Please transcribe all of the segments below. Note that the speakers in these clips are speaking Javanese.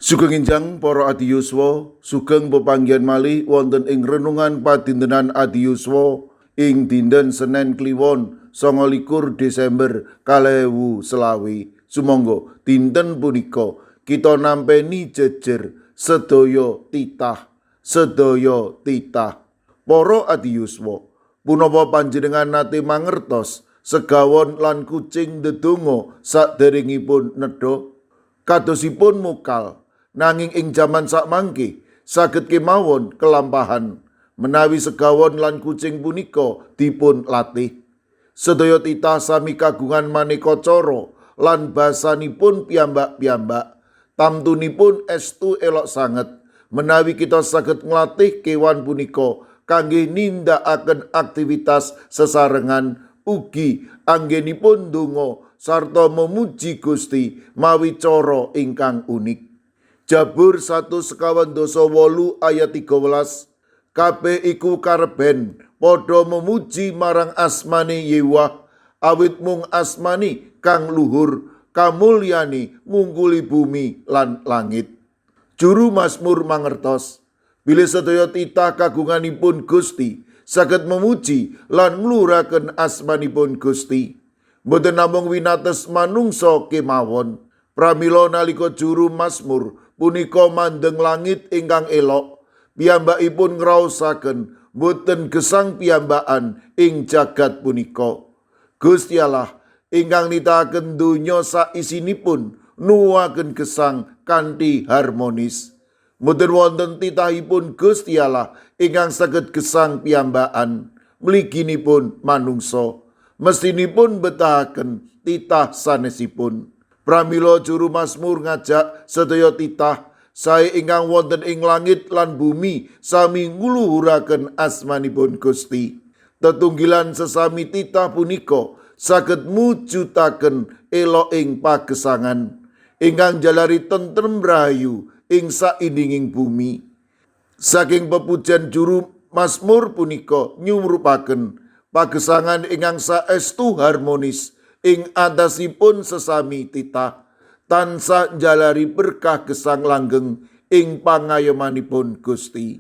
Sugeng enjang para adiyuswa, sugeng pepanggihan malih wonten ing renungan padintenan adiyuswa ing dinten Senen Kliwon 29 Desember 2020. Sumangga dinten punika kita nampeni jejer sedaya titah. Para adiyuswa, punapa panjenengan nate mangertos segawon lan kucing ndedonga saderengipun nedha? Kadosipun mukal, nanging ing jaman sakmangke saged kemawon kelampahan menawi segawon lan kucing punika dipun latih. Sedaya titah sami kagungan maneka cara lan basanipun piyambak-piyambak. Tamtunipun estu elok sanget menawi kita saged nglatih kewan punika kangge nindakaken aktivitas sesarengan ugi anggenipun ndonga sarta memuji Gusti mawi cara ingkang unik. Jabur 158 ayat 13, kabeh iku kareben padha memuji marang asmane Yewah, awit mung asmani kang luhur kamulyani ngungkuli bumi lan langit. Juru Mazmur mangertos bilih sedaya titah kagunganipun Gusti saged memuji lan ngluraken asmanipun Gusti. Boten namung winates manungsa kemawon, pramila nalika juru Mazmur punika mandeng langit ingkang elok, piyambakipun ngraosaken boten gesang piyambakan ing jagat punika. Gusti Allah ingkang nitahaken donya saisinipun nuwuhaken gesang kanthi harmonis. Boten wonten titahipun Gusti Allah ingkang saged gesang piyambakan mliginipun manungsa. Mestinipun betahaken titah sanesipun. Pramila juru Mazmur ngajak sedaya titah sae ingkang wonten ing langit lan bumi sami ngluhuraken asmanipun Gusti. Tetunggilan sesami titah punika saged mujudaken elok ing pagesangan ingkang jalari tentrem rahayu ing saindinging bumi. Saking pepujan juru Mazmur punika nyumrupaken pagesangan ingkang saestu harmonis ing antasipun sesami titah tansah jalari berkah gesang langgeng ing pangayomanipun Gusti.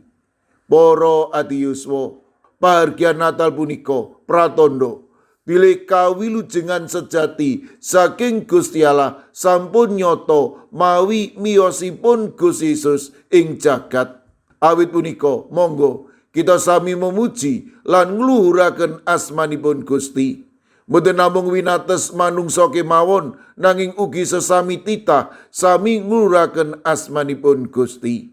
Para adiyuswa, pahargyan Natal punika pratandha bilih kawilujengan sejati saking Gusti Allah sampun nyata mawi miyosipun Gusti Yesus ing jagat. Awit punika monggo kita sami memuji lan ngluhuraken asmanipun Gusti. Boten namung winates manungsa kemawon, nanging ugi sesami titah sami ngluhuraken asmanipun Gusti.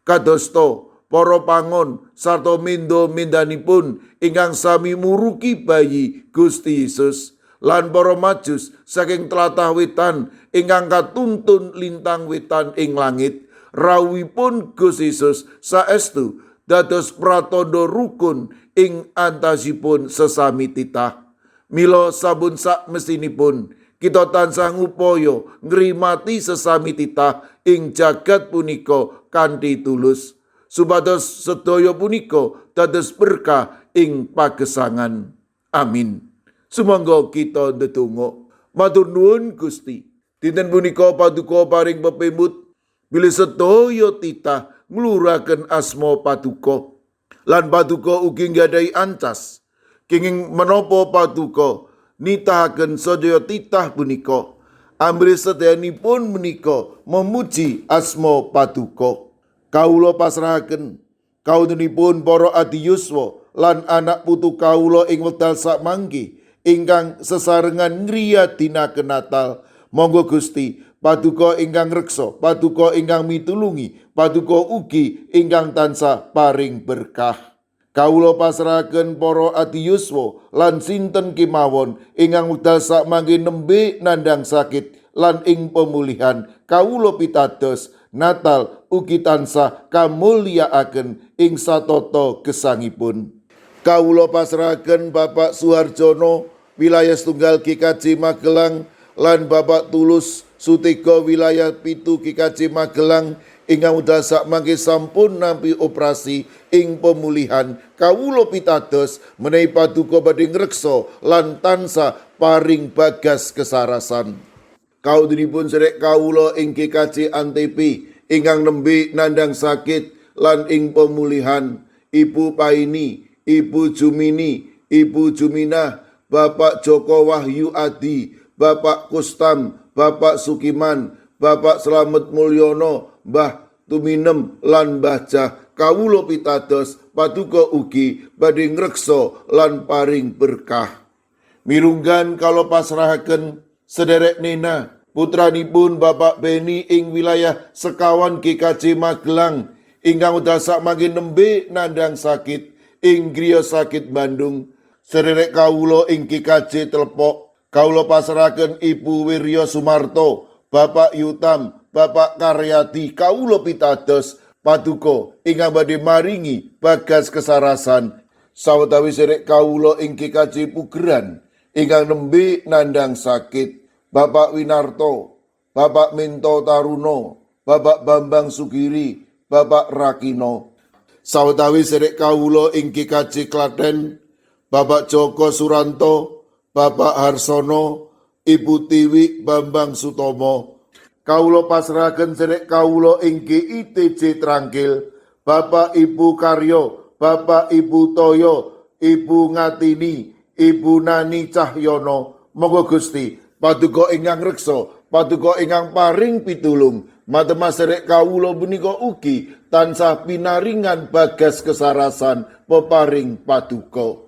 Kadosta para pangon sarta menda-mendanipun ingkang sami muruki bayi Gusti Yesus lan para majus saking tlatah wetan ingkang katuntun lintang wetan ing langit, rawuhipun Gusti Yesus saestu dados pratandha rukun ing antasipun sesami titah. Mila sabun sak mestinipun kita tansah ngupaya ngrimati sesami titah ing jagat punika kanthi tulus, supados sedaya punika dados berkah ing pagesangan. Amin. Sumangga kita ndedonga. Matur nuwun Gusti, dinten punika paduka paring pepemut bilih sedaya titah ngluraken asma paduka lan paduka ugi nggadahi ancas kenging menapa paduka nitahaken sedaya titah punika amrih sedayanipun menika memuji asma paduka. Kawula pasrahaken kawontenipun para adiyuswa lan anak putu kawula ing wekdal sakmangke ingkang sesarengan ngriyadinaken Natal. Monggo Gusti paduka ingkang reksa, paduka ingkang mitulungi, paduka ugi ingkang tansah paring berkah. Kawula pasrahaken para adiyuswa lan sinten kemawon ingkang wekdal sakmangke nembe nandhang sakit lan ing pemulihan. Kawula pitados Natal ugi tansah kamulyakaken ing satata gesangipun. Kawula pasrahaken Bapak Suharjono wilayah setunggal GKJ Magelang lan Bapak Tulus Sutiko wilayah 7 GKJ Magelang ingkang wekdal sakmangke sampun nampi operasi ing pemulihan. Kawula pitados menawi paduka badhe ngreksa lan tansah paring bagas kesarasan. Kaudinipun sedherek kawula ing GKJ Antepi ingkang nembe nandhang sakit lan ing pemulihan, Ibu Paini, Ibu Jumini, Ibu Juminah, Bapak Joko Wahyu Adi, Bapak Kustam, Bapak Sukiman, Bapak Slamet Mulyono, Mbah Tuminem lan Mbah Jah, kawula pitados paduka ugi badhe ngreksa lan paring berkah. Mirunggan kalau pasrahaken sederek Nena, putranipun Bapak Beni ing wilayah Sekawan GKJ Magelang, ingkang udah sakmangke nembe nandhang sakit ing griya sakit Bandung. Sederek kawula ing GKJ Telepok, kawula pasrahaken Ibu Wirya Sumarto, Bapak Yutam, Bapak Karyadi, kawula pitados paduka ingkang badhe maringi bagas kesarasan sawetawis sederek kawula ing GKJ Pugeran ingkang nembe nandhang sakit, Bapak Winarto, Bapak Minto Taruno, Bapak Bambang Sugiri, Bapak Rakino. Sawetawis sederek kawula ing GKJ Klaten, Bapak Joko Suranto, Bapak Harsono, Ibu Tiwi Bambang Sutomo. Kawula pasrahaken sederek kawula ing GITJ Trangkil, Bapak Ibu Karyo, Bapak Ibu Toyo, Ibu Ngatini, Ibu Nani Cahyono. Monggo Gusti paduka ingkang reksa, paduka ingkang paring pitulung, matemas sederek kawula punika ugi tansah pinaringan bagas kesarasan peparing paduka.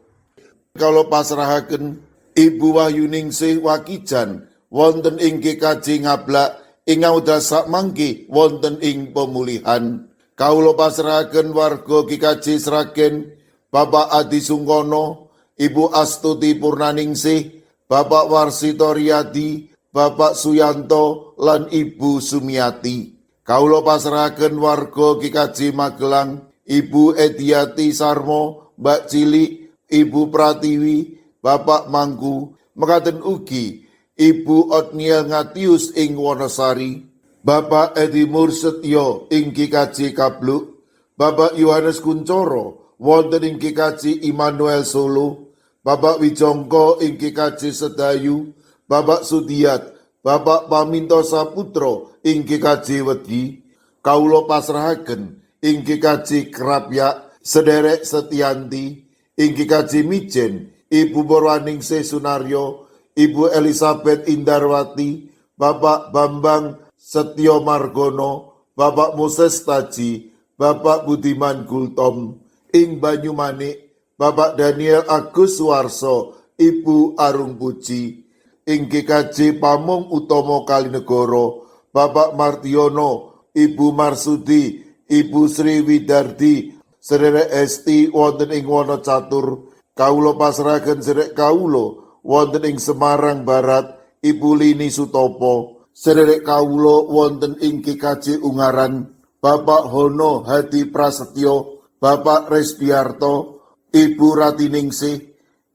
Kalau pasrahaken Ibu Wahyuningsih Wakijan wonten ing GKJ Ngablak ingkang udah sakmangke wonten ing pemulihan. Kawula pasrahaken warga GKJ Sragen, Bapak Adi Sungkono, Ibu Astuti Purnaningsih, Bapak Warsito Riyadi, Bapak Suyanto lan Ibu Sumiati. Kawula pasrahaken warga GKJ Magelang, Ibu Ediati Sarmo, Mbak Cilik, Ibu Pratiwi, Bapak Mangku, mekaten ugi Ibu Otnia Ngatius ing Wonosari, Bapak Edi Mursetyo ing GKJ Kabluk, Bapak Yohanes Kuncoro wonten ing GKJ Immanuel Solo, Bapak Wijongko ing GKJ Sedayu, Bapak Sudiat, Bapak Paminto Saputro ing GKJ Wedi. Kawula pasrahaken ing GKJ Krapyak sederek Setianti, ing GKJ Mijen Ibu Borwaningsih Sunaryo, Ibu Elizabeth Indarwati, Bapak Bambang Setyo Margono, Bapak Moses Taji, Bapak Budiman Gultom, ing Banyumanik, Bapak Daniel Agus Suwarso, Ibu Arung Puji, ing GKJ Pamung Utomo Kalinegoro, Bapak Martiono, Ibu Marsudi, Ibu Sri Widardi, sederek Esti wonten ing Wonocatur. Kawula pasrahaken sederek kawula wonten ing Semarang Barat, Ibu Lini Sutopo. Sederek kawula wonten ing GKJ Ungaran, Bapak Hono Hadi Prasetyo, Bapak Resbiarto, Ibu Ratiningsih,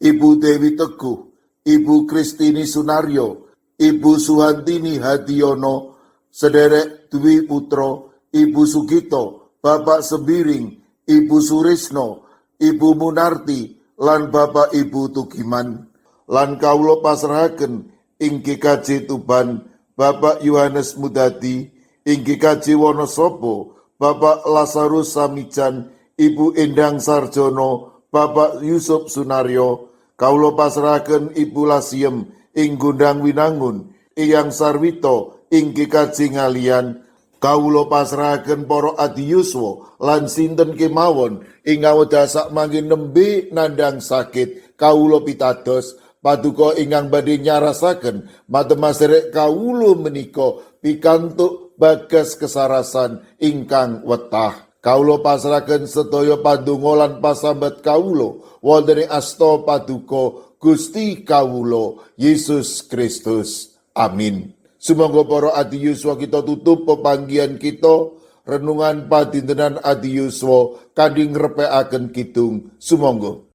Ibu Dewi Teguh, Ibu Kristini Sunaryo, Ibu Suhantini Hadiono, sederek Dwi Putro, Ibu Sugito, Bapak Sembiring, Ibu Surisno, Ibu Munarti, lan Bapak Ibu Tugiman. Lan kawula pasrahaken ing GKJ Tuban, Bapak Yohanes Mudadi, ing GKJ Wonosobo, Bapak Lazarus Samijan, Ibu Endang Sarjono, Bapak Yusuf Sunaryo. Kawula pasrahaken Ibu Lasiem ing Gundang Winangun, Eyang Sarwito ing GKJ Ngalian. Kawula pasrahaken para adiyuswa lan sinten kemawon ingkang wedha sakmangke nembe nandhang sakit. Kawula pitados paduka ingkang badhe nyarasaken matemas sederek kawula menika pikantuk bagas kesarasan ingkang wetah. Kawula pasrahaken sedaya pandonga lan pasambat kawula wonten ing asta paduka Gusti kawula Yesus Kristus. Amin. Sumangga para adiyuswa kita tutup pepanggihan kita renungan padintenan adiyuswa kangge ngrepekaken kidung. Sumangga.